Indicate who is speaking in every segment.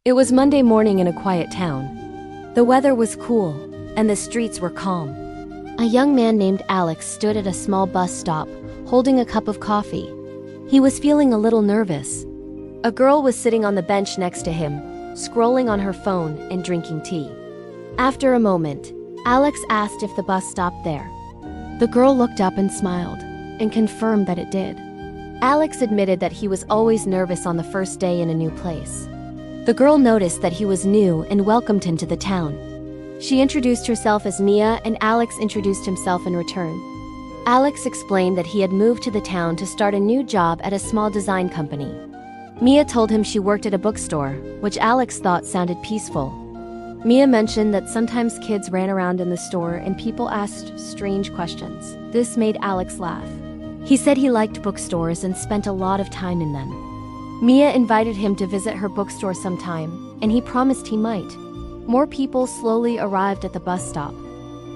Speaker 1: It was Monday morning in a quiet town. The weather was cool, and the streets were calm. A young man named Alex stood at a small bus stop, holding a cup of coffee. He was feeling a little nervous. A girl was sitting on the bench next to him, scrolling on her phone and drinking tea. After a moment, Alex asked if the bus stopped there. The girl looked up and smiled, and confirmed that it did. Alex admitted that he was always nervous on the first day in a new place. The girl noticed that he was new and welcomed him to the town. She introduced herself as Mia, and Alex introduced himself in return. Alex explained that he had moved to the town to start a new job at a small design company. Mia told him she worked at a bookstore, which Alex thought sounded peaceful. Mia mentioned that sometimes kids ran around in the store and people asked strange questions. This made Alex laugh. He said he liked bookstores and spent a lot of time in them. Mia invited him to visit her bookstore sometime, and he promised he might. More people slowly arrived at the bus stop.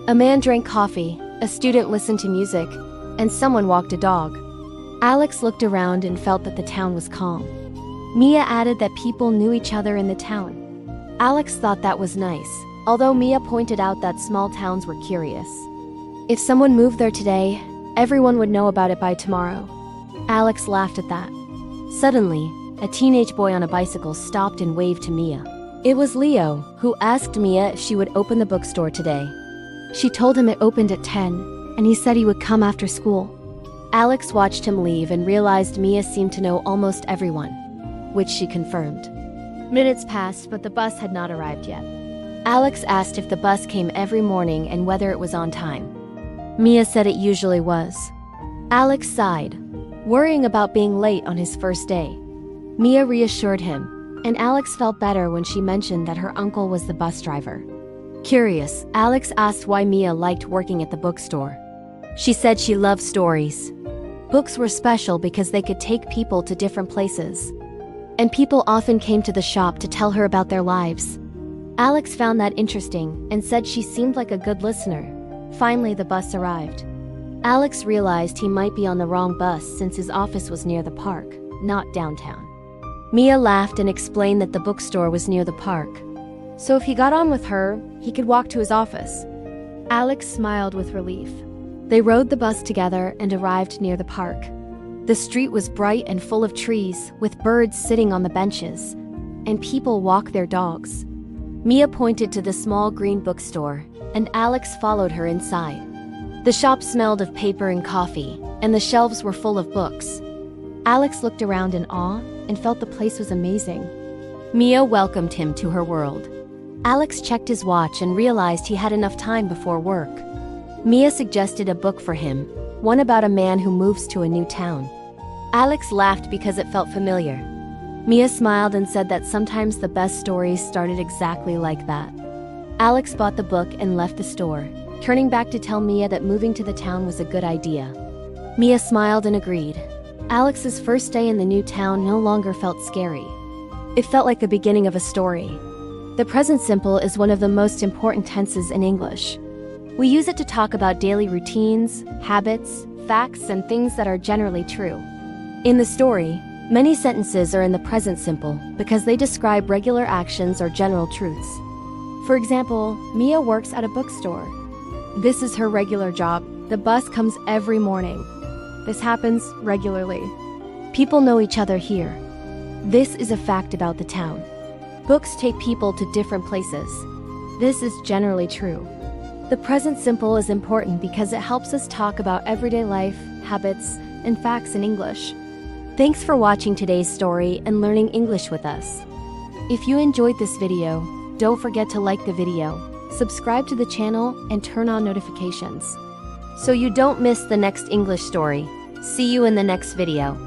Speaker 1: A man drank coffee, a student listened to music, and someone walked a dog. Alex looked around and felt that the town was calm. Mia added that people knew each other in the town. Alex thought that was nice, although Mia pointed out that small towns were curious. If someone moved there today, everyone would know about it by tomorrow. Alex laughed at that. Suddenly, a teenage boy on a bicycle stopped and waved to Mia. It was Leo, who asked Mia if she would open the bookstore today. She told him it opened at 10, and he said he would come after school. Alex watched him leave and realized Mia seemed to know almost everyone, which she confirmed. Minutes passed, but the bus had not arrived yet. Alex asked if the bus came every morning and whether it was on time. Mia said it usually was. Alex sighed, worrying about being late on his first day. Mia reassured him, and Alex felt better when she mentioned that her uncle was the bus driver. Curious, Alex asked why Mia liked working at the bookstore. She said she loved stories. Books were special because they could take people to different places, and people often came to the shop to tell her about their lives. Alex found that interesting and said she seemed like a good listener. Finally, the bus arrived. Alex realized he might be on the wrong bus since his office was near the park, not downtown. Mia laughed and explained that the bookstore was near the park, so if he got on with her, he could walk to his office. Alex smiled with relief. They rode the bus together and arrived near the park. The street was bright and full of trees, with birds sitting on the benches, and people walked their dogs. Mia pointed to the small green bookstore, and Alex followed her inside. The shop smelled of paper and coffee, and the shelves were full of books. Alex looked around in awe and felt the place was amazing. Mia welcomed him to her world. Alex checked his watch and realized he had enough time before work. Mia suggested a book for him, one about a man who moves to a new town. Alex laughed because it felt familiar. Mia smiled and said that sometimes the best stories started exactly like that. Alex bought the book and left the store, turning back to tell Mia that moving to the town was a good idea. Mia smiled and agreed. Alex's first day in the new town no longer felt scary. It felt like the beginning of a story. The present simple is one of the most important tenses in English. We use it to talk about daily routines, habits, facts, and things that are generally true. In the story, many sentences are in the present simple because they describe regular actions or general truths. For example, Mia works at a bookstore. This is her regular job. The bus comes every morning. This happens regularly. People know each other here. This is a fact about the town. Books take people to different places. This is generally true. The present simple is important because it helps us talk about everyday life, habits, and facts in English. Thanks for watching today's story and learning English with us. If you enjoyed this video, don't forget to like the video, subscribe to the channel, and turn on notifications, so you don't miss the next English story. See you in the next video.